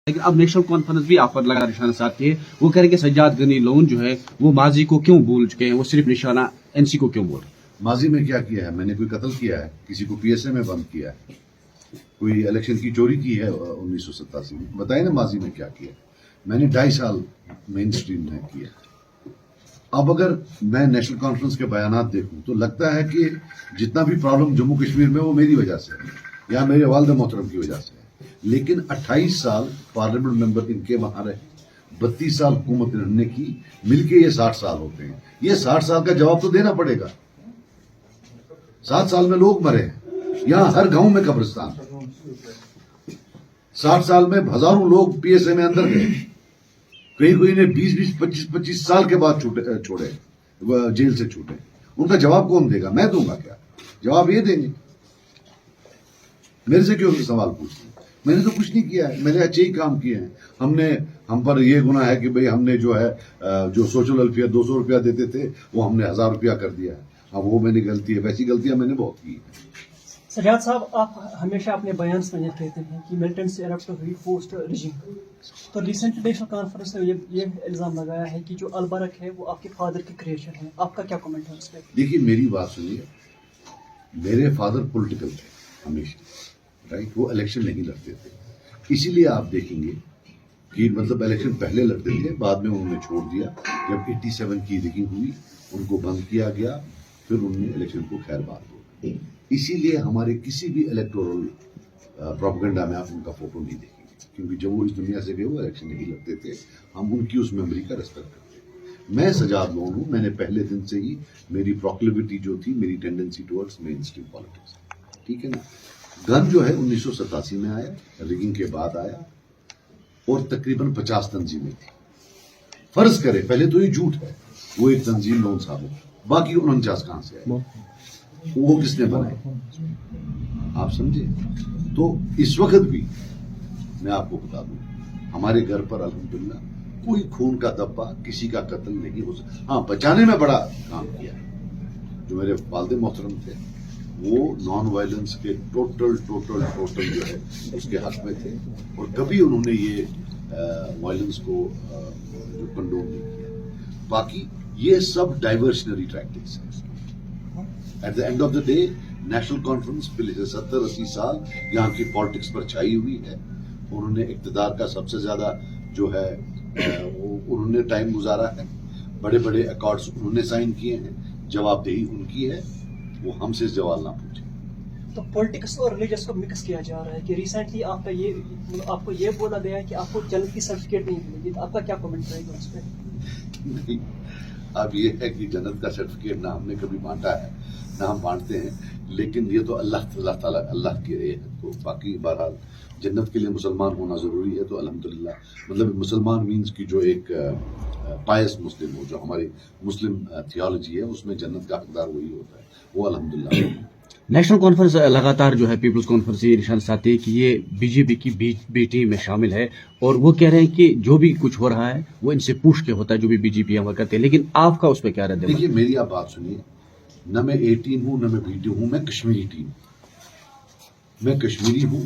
لیکن اب national conference بھی آپ پر لگا نشانہ ساتھ کے وہ کہہ رہے کہ سجاد غنی لون جو ہے وہ ماضی کو کیوں بھول چکے ہیں, وہ صرف نشانہ NC کو کیوں بول رہے ہیں. ماضی میں کیا کیا ہے؟ میں نے کوئی قتل کیا ہے؟ کسی کو PSA میں بند کیا ہے؟ کوئی الیکشن کی چوری کی ہے 1987 میں؟ بتائیں نا ماضی میں کیا کیا. میں نے 2.5 سال مین اسٹریم میں کیا. اب اگر میں نیشنل کانفرنس کے بیانات دیکھوں تو لگتا ہے کہ جتنا بھی پرابلم جموں کشمیر میں وہ میری وجہ سے ہے یا میرے والد محترم کی وجہ سے ہے. لیکن 28 سال پارلیمنٹ ممبر ان کے وہاں رہے, 32 سال حکومت انہوں نے کی, مل کے یہ 60 سال ہوتے ہیں. یہ 60 سال کا جواب تو دینا پڑے گا. 7 سال میں لوگ مرے ہیں, یہاں ہر گاؤں میں قبرستان. 60 سال میں ہزاروں لوگ PSA میں اندر گئے, کہیں کوئی نے 20-25 سال کے بعد چھوڑے, جیل سے چھوٹے. ان کا جواب کون دے گا؟ میں دوں گا کیا جواب؟ یہ دیں گے. میرے سے کیوں سوال پوچھتے ہیں؟ میں نے تو کچھ نہیں کیا ہے, میں نے اچھے ہی کام کیے ہیں. ہم پر یہ گناہ ہے کہ بھئی ہم نے جو ہے جو سوشل ویلفیئر 200 روپیہ دیتے تھے وہ ہم نے 1000 روپیہ کر دیا ہے. اب وہ میں نے غلطی ہے, ویسی غلطیاں میں نے بہت کی ہیں. سجاد صاحب, آپ ہمیشہ اپنے بیان میں یہ کہتے ہیں کہ ملٹنٹ سے ایرپٹ ہوئی پوسٹ رجیم. تو ریسنٹ نیشنل کانفرنس نے یہ الزام لگایا ہے کہ جو البرک ہے وہ آپ کے فادر کی کریشن ہے. آپ کا کیا کمنٹ ہے اس پہ؟ دیکھیے میری بات سنیے, میرے فادر پولیٹیکل تھے ہمیشہ, رائٹ. وہ الیکشن نہیں لڑتے تھے. اسی لیے آپ دیکھیں گے کہ مطلب الیکشن پہلے لڑتے تھے, بعد میں انہوں نے چھوڑ دیا. جب 87 کی ریگنگ ہوئی ان کو بند کیا گیا, پھر انہوں نے الیکشن کو خیر بات ہو. اسی لیے ہمارے کسی بھی الیکٹورل پروپیگنڈا میں آپ ان کا فوٹو نہیں دیکھیں گے, کیونکہ جب وہ اس دنیا سے گئے وہ الیکشن نہیں لڑتے تھے. ہم ان کی اس میموری کا ریسپیکٹ کرتے ہیں. میں سجاد لون ہوں. میں نے پہلے دن سے ہی میری پروکلیوٹی جو تھی, میری ٹینڈنسی ٹورڈز مین اسٹریم پالیٹکس, ٹھیک ہے نا. گن جو ہے 1987 میں آیا, ریگنگ کے بعد آیا, اور تقریباً 50 تنظیمیں تھیں. فرض کرے پہلے تو یہ جھوٹ ہے, وہ ایک تنظیم لون صاحب ہے, باقی 49 کہاں سے آئے, وہ کس نے بنائے, آپ سمجھے. تو اس وقت بھی میں آپ کو بتا دوں, ہمارے گھر پر الحمدللہ کوئی خون کا دبا, کسی کا قتل نہیں ہو سکتا. ہاں, بچانے میں بڑا کام کیا. جو میرے والد محترم تھے وہ نان وائلنس کے ٹوٹل جو ہے اس کے حق میں تھے, اور کبھی انہوں نے یہ وائلنس کو جو کنڈوم نہیں کیا. باقی یہ سب ڈائیورشنری ٹیکٹکس ہیں. At the end of the day National Conference پچھلے 70-80 سال یہاں کی پالیٹکس پر چھائی ہوئی ہے. انہوں نے اقتدار کا سب سے زیادہ جو ہے انہوں نے ٹائم گزارا ہے. بڑے بڑے ایکارڈز انہوں نے سائن کیے ہیں. جواب دہی ان کی ہے, وہ ہم سے سوال نہ پوچھیں. تو پولیٹکس اور ریلیجس کو مکس کیا جا رہا ہے کہ ریسنٹلی آپ کو یہ بولا گیا ہے کہ آپ کو جنت کی سرٹیفکیٹ نہیں ملے گی. تو آپ کا کیا کمنٹ رہے گا اس پہ؟ نہیں, اب یہ ہے کہ جنت کا سرٹیفکیٹ نہ ہم نے کبھی بانٹا ہے نہ ہم بانٹتے ہیں, لیکن یہ تو اللہ تعالیٰ اللہ کی رہے ہے. تو باقی بہرحال جنت کے لیے مسلمان ہونا ضروری ہے. تو الحمدللہ مطلب مسلمان مینس کی جو ایک پائس مسلم ہو, جو ہماری مسلم تھیالوجی ہے اس میں جنت کا حقدار وہی ہوتا ہے, وہ الحمدللہ. نیشنل کانفرنس لگاتار جو ہے پیپلز کانفرنس یہ نشان ساتھی کہ یہ BJP کی بی ٹیم میں شامل ہے, اور وہ کہہ رہے ہیں کہ جو بھی کچھ ہو رہا ہے وہ ان سے پوچھ کے ہوتا ہے, جو بھی BJP عمل کرتے ہیں. لیکن آپ کا اس پہ کیا رد ہے؟ دیکھیے میری آپ بات سنیے, نہ میں A ٹیم ہوں نہ میں B ٹیم ہوں, میں کشمیری ٹیم. میں کشمیری ہوں.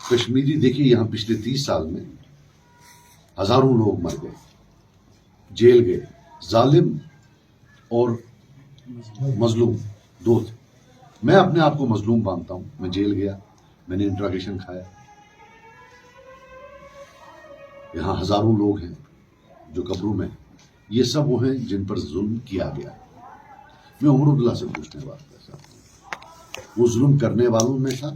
کشمیری دیکھیے یہاں پچھلے 30 سال میں ہزاروں لوگ مر گئے, جیل گئے. ظالم اور مظلوم دو تھے. میں اپنے آپ کو مظلوم مانتا ہوں. میں جیل گیا, میں نے انٹراگیشن کھایا. یہاں ہزاروں لوگ ہیں جو قبروں میں, یہ سب وہ ہیں جن پر ظلم کیا گیا. میں عمر عبداللہ سے پوچھنے بات کرتا ہوں, وہ ظلم کرنے والوں میں تھا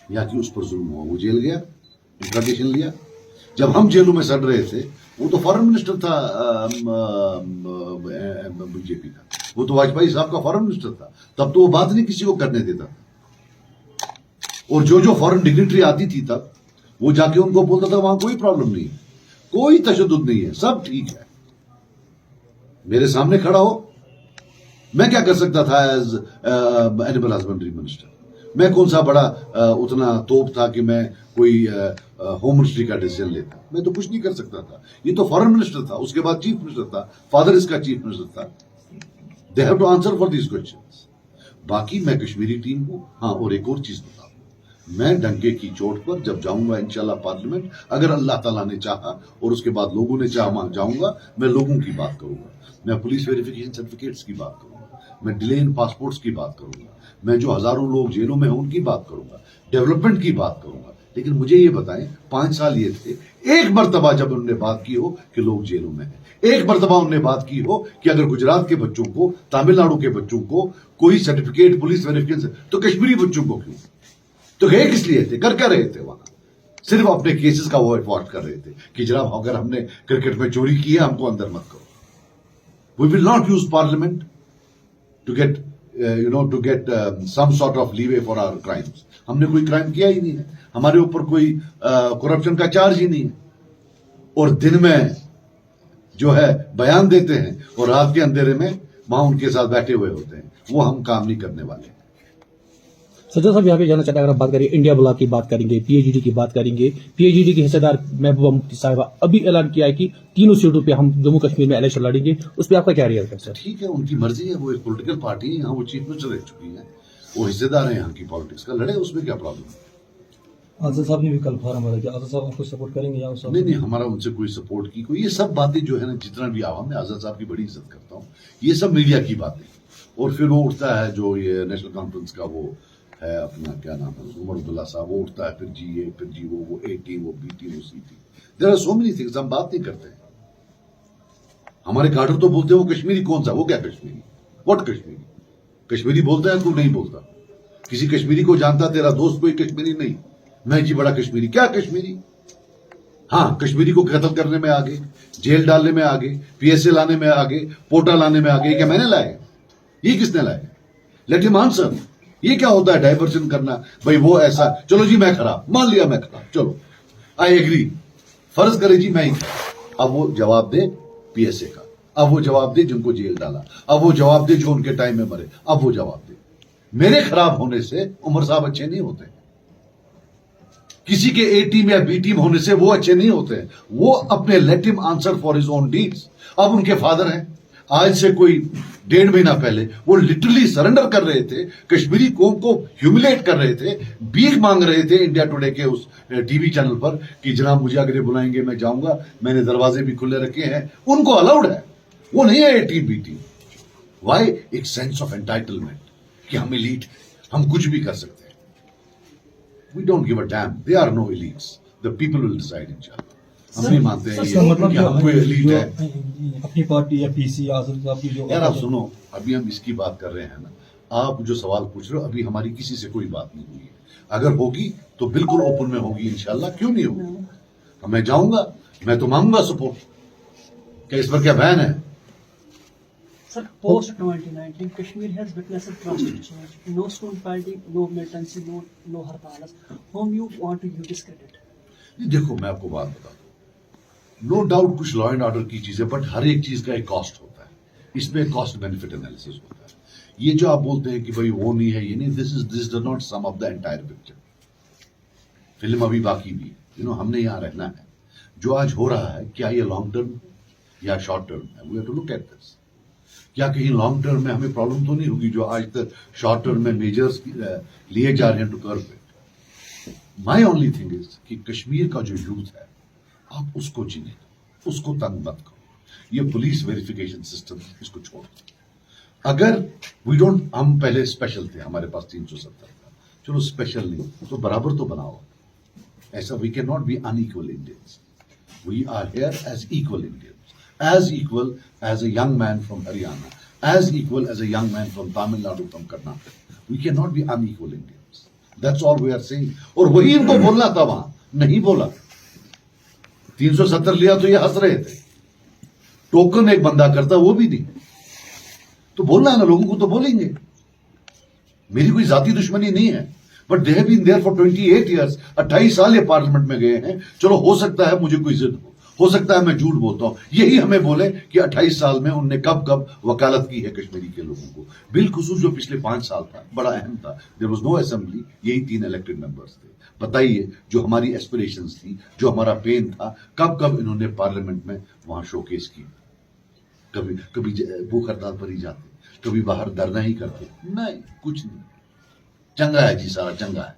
یا کہ اس پر ظلم ہوا؟ وہ جیل گیا, انٹراگیشن لیا. جب ہم جیلوں میں سڑ رہے تھے وہ تو فارن منسٹر تھا BJP کا, وہ تو واجپئی صاحب کا فارن منسٹر تھا. تب تو وہ بات نہیں کسی کو کرنے دیتا تھا, اور جو فارن ڈگنیٹری آتی تھی تب وہ جا کے ان کو بولتا تھا وہاں کوئی پرابلم نہیں ہے, کوئی تشدد نہیں ہے, سب ٹھیک ہے. میرے سامنے کھڑا ہو, میں کیا کر سکتا تھا ایز اینیمل ہسبنڈری منسٹر؟ میں کون سا بڑا اتنا توپ تھا کہ میں کوئی ہوم منسٹری کا ڈیسیژن لیتا؟ میں تو کچھ نہیں کر سکتا تھا. یہ تو فارن منسٹر تھا, اس کے بعد چیف منسٹر تھا, فادر اس کا چیف منسٹر تھا. They have to answer for these questions. باقی میں کشمیری ٹیم ہوں. ہاں, اور ایک اور چیز بتا دوں, میں ڈنکے کی چوٹ پر جب جاؤں گا انشاءاللہ پارلیمنٹ, اگر اللہ تعالیٰ نے چاہا اور اس کے بعد لوگوں نے چاہا, وہاں جاؤں گا, میں لوگوں کی بات کروں گا, میں پولیس ویریفیکیشن سرٹیفکیٹس کی بات کروں گا, میں ڈیلے ان پاسپورٹس کی بات کروں گا, میں جو ہزاروں لوگ جیلوں میں ہیں ان کی بات کروں گا, ڈیولپمنٹ کی بات کروں گا. لیکن مجھے یہ بتائیں 5 سال یہ تھے, ایک مرتبہ جب انہوں نے بات کی ہو کہ لوگ جیلوں میں ہیں, ایک مرتبہ انہوں نے بات کی ہو کہ اگر گجرات کے بچوں کو, تامل ناڈو کے بچوں کو کوئی سرٹیفکیٹ پولیس ویریفیکیشن, تو کشمیری بچوں کو کیوں؟ تو گئے کس لیے تھے, کر کیا رہے تھے وہاں؟ صرف اپنے کیسز کا وائٹ واش کر رہے تھے کہ جناب اگر ہم نے کرکٹ میں چوری کی ہے ہم کو اندر مت کرو. We will not use parliament to get to get some sort of leeway for our crimes. ہم نے کوئی کرائم کیا ہی نہیں ہے, ہمارے اوپر کوئی کرپشن کا چارج ہی نہیں ہے, اور دن میں جو ہے بیان دیتے ہیں اور رات کے اندھیرے میں وہاں ان کے ساتھ بیٹھے ہوئے ہوتے ہیں. وہ ہم کام نہیں کرنے والے. سجاد صاحب یہاں پہ جانا چاہتا ہے, اگر آپ بات کریں انڈیا بلاک کی بات کریں گے, پی ایچ ڈی کی بات کریں گے, پی ایچ ڈی کی حصہ دار محبوبہ مفتی صاحبہ ابھی اعلان کیا ہے کہ 3 سیٹوں پہ ہم جموں کشمیر میں الیکشن لڑیں گے, اس پہ آپ کا کیا ریئل ہے سر؟ ٹھیک ہے, ان کی مرضی ہے, وہ ایک پولیٹیکل پارٹی ہے, یہاں وہ چیف منسٹر رہ چکی ہیں, وہ حصے دار ہیں یہاں کی پالیٹکس کا, لڑے, اس میں کیا پرابلم ہے؟ آزاد صاحب نے بھی کل فارم بھرا کہ آزاد صاحب آپ کو سپورٹ کریں گے یا اس نہیں, ہمارا ان سے کوئی سپورٹ کی کوئی, یہ سب باتیں جو ہے نا, جتنا بھی عوام, میں آزاد صاحب کی بڑی عزت کرتا ہوں, یہ سب میڈیا کی باتیں. اور پھر وہ اٹھتا ہے جو یہ نیشنل کانفرنس کا وہ ہے اپنا کیا نام ہے, عمر عبداللہ صاحب, وہ اٹھتا ہے پھر جی اے, پھر جی وہ اے ٹیم, وہ بی ٹیم, وہ C team. There are so many things, ہم بات نہیں کرتے ہیں. ہمارے کاڈر تو بولتے ہیں وہ کشمیری کون سا, وہ کیا کشمیری, واٹ کشمیری, کشمیری بولتا ہے تو نہیں بولتا, کسی کشمیری کو جانتا تیرا دوست کوئی کشمیری نہیں, میں جی بڑا کشمیری, کیا کشمیری؟ ہاں, کشمیری کو قتل کرنے میں آگے, جیل ڈالنے میں آگے, پی ایس اے لانے میں آگے, پوٹا لانے میں آگے. یہ کیا میں نے لائے, یہ کس نے لائے؟ Late them answer. یہ کیا ہوتا ہے ڈائیورشن کرنا, بھائی وہ ایسا, چلو جی میں خراب, مان لیا میں خراب, چلو آئی ایگری, فرض کرے جی میں ہی خراب. اب وہ جواب دے پی ایس اے کا, اب وہ جواب دے جن کو جیل ڈالا, اب وہ جواب دے جو ان کے ٹائم میں مرے, اب وہ جواب دے. میرے خراب ہونے سے عمر صاحب اچھے نہیں ہوتے, کسی کے اے ٹیم یا بی ٹیم ہونے سے وہ اچھے نہیں ہوتے, وہ اپنے let them answer for his own deeds. اب ان کے فادر ہیں, آج سے کوئی 1.5 مہینہ پہلے وہ لٹرلی سرنڈر کر رہے تھے, کشمیری قوم کو ہیوملیٹ کر رہے تھے, بھیک مانگ رہے تھے انڈیا ٹوڈے کے اس ٹی وی چینل پر کہ جناب مجھے اگر یہ بلائیں گے میں جاؤں گا, میں نے دروازے بھی کھلے رکھے ہیں. ان کو الاؤڈ ہے, وہ نہیں ہے A team B team. Why? ایک سینس آف انٹائٹلمنٹ کہ ہم ایلیٹ ہیں, ہم کچھ بھی کر سکتے ہیں. We don't give a damn. They are no elites. The people will decide inshallah. ہم نہیں مانتے ہیں یہ کہ ہم کوئی ایلیٹ ہے. اپنی پارٹی یا پی سی آزاد صاحب کی جو, یار آپ سنو, ابھی ہم اس کی بات کر رہے ہیں نا, آپ جو سوال پوچھ رہے ہو, ابھی ہماری کسی سے کوئی بات نہیں ہوئی ہے. اگر ہوگی تو بالکل اوپن میں ہوگی انشاءاللہ, کیوں نہیں ہوگی؟ میں جاؤں گا, میں تو مانگوں گا سپورٹ. کیا اس پر کیا بین ہے؟ Sir, post 2019, Kashmir has witnessed drastic change. No stone pelting, no militancy, no hartalas. Whom you want to discredit? دیکھو میں آپ کو بات بتاؤں, نو ڈاؤٹ کچھ لا اینڈ آرڈر کی چیز ہے, بٹ ہر ایک چیز کا ایک کاسٹ ہوتا ہے, اس میں کاسٹ بینیفٹ انالیسس ہوتا ہے. یہ جو آپ بولتے ہیں کہ بھائی وہ نہیں ہے, یہ نہیں, this does not some of the entire picture. Film ابھی باقی بھی ہے, ہم نے یہاں رہنا ہے. جو آج ہو رہا ہے کیا یہ لانگ ٹرم یا شارٹ ٹرم ہے؟ We have to look at this. کیا کہیں لانگ ٹرم میں ہمیں پرابلم تو نہیں ہوگی جو آج تک شارٹ ٹرم میں میجرز لیے جا رہے ہیں ٹو کرو it. My only thing is کہ کشمیر کا جو یوتھ ہے آپ اس کو چنیں, اس کو تنگ مت کرو. یہ پولیس ویریفیکیشن سسٹم اس کو چھوڑ دو. اگر وی ڈونٹ, ہم پہلے اسپیشل تھے, ہمارے پاس 370 تھا, چلو اسپیشل نہیں تو برابر تو بناؤ. ایسا we can not be unequal Indians. We are here as equal Indians, as equal as a young man from Haryana, as equal as a young man from Tamil Nadu, from Karnataka. We cannot be unequal Indians. That's all we are saying. اور وہی ان کو بولنا تھا, وہاں نہیں بولا. 370 لیا تو یہ ہنس رہے تھے, ٹوکن ایک بندہ کرتا وہ بھی نہیں. تو بولنا ہے نا, لوگوں کو تو بولیں گے. میری کوئی ذاتی دشمنی نہیں ہے, but they have been there for 28 years. 28 سال یہ پارلیمنٹ میں گئے ہیں. چلو ہو سکتا ہے مجھے کوئی ضد ہو سکتا ہے میں جھوٹ بولتا ہوں. یہی ہمیں بولے کہ 28 سال میں ان نے کب کب وکالت کی ہے کشمیری کے لوگوں کو. بالخصوص جو پچھلے 5 سال تھا بڑا اہم تھا. دیر واز نو اسمبلی, یہی 3 الیکٹڈ ممبرس تھے. بتائیے جو ہماری ایسپریشنز تھی, جو ہمارا پین تھا, کب کب انہوں نے پارلیمنٹ میں وہاں شو کیس کی. کبھی بھوک ہڑتال پر ہی جاتے, کبھی باہر دھرنا ہی کرتے. نہیں, کچھ نہیں. چنگا ہے جی, سارا چنگا ہے.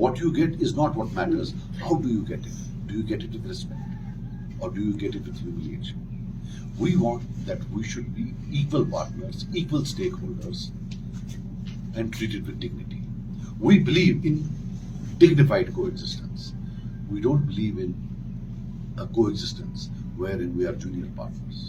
What you get is not what matters. How do you get it? Do you get it with respect or do you get it with humiliation? We want that we should be equal partners, equal stakeholders, and treated with dignity. We believe in dignified coexistence. We don't believe in a coexistence wherein we are junior partners.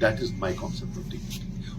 That is my concept of dignity.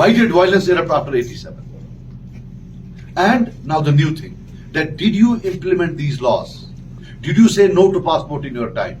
Why did violence erupt after 87? And now the new thing, that did you implement these laws? Did you say no to passport in your time?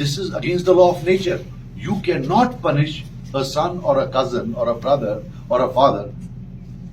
This is against the law of nature. You cannot punish a son or a cousin or a brother or a father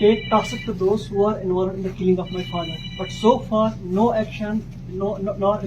take task to those who are involved in the killing of my father. But so far, no action, no.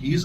He is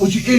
OG A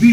B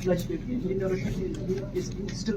legislator is still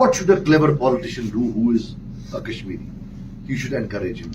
What should a clever politician do who is a Kashmiri? You should encourage him.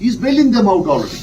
He is bailing them out already.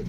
it.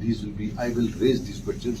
these will be, I will raise these questions,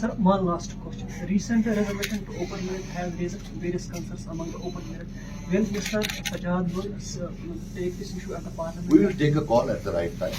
Sir, one last question. Recent resolution to open merit has raised various concerns among the open merit. Will Mr. Sajjad will take this issue at the parliament? We will take a call at the right time.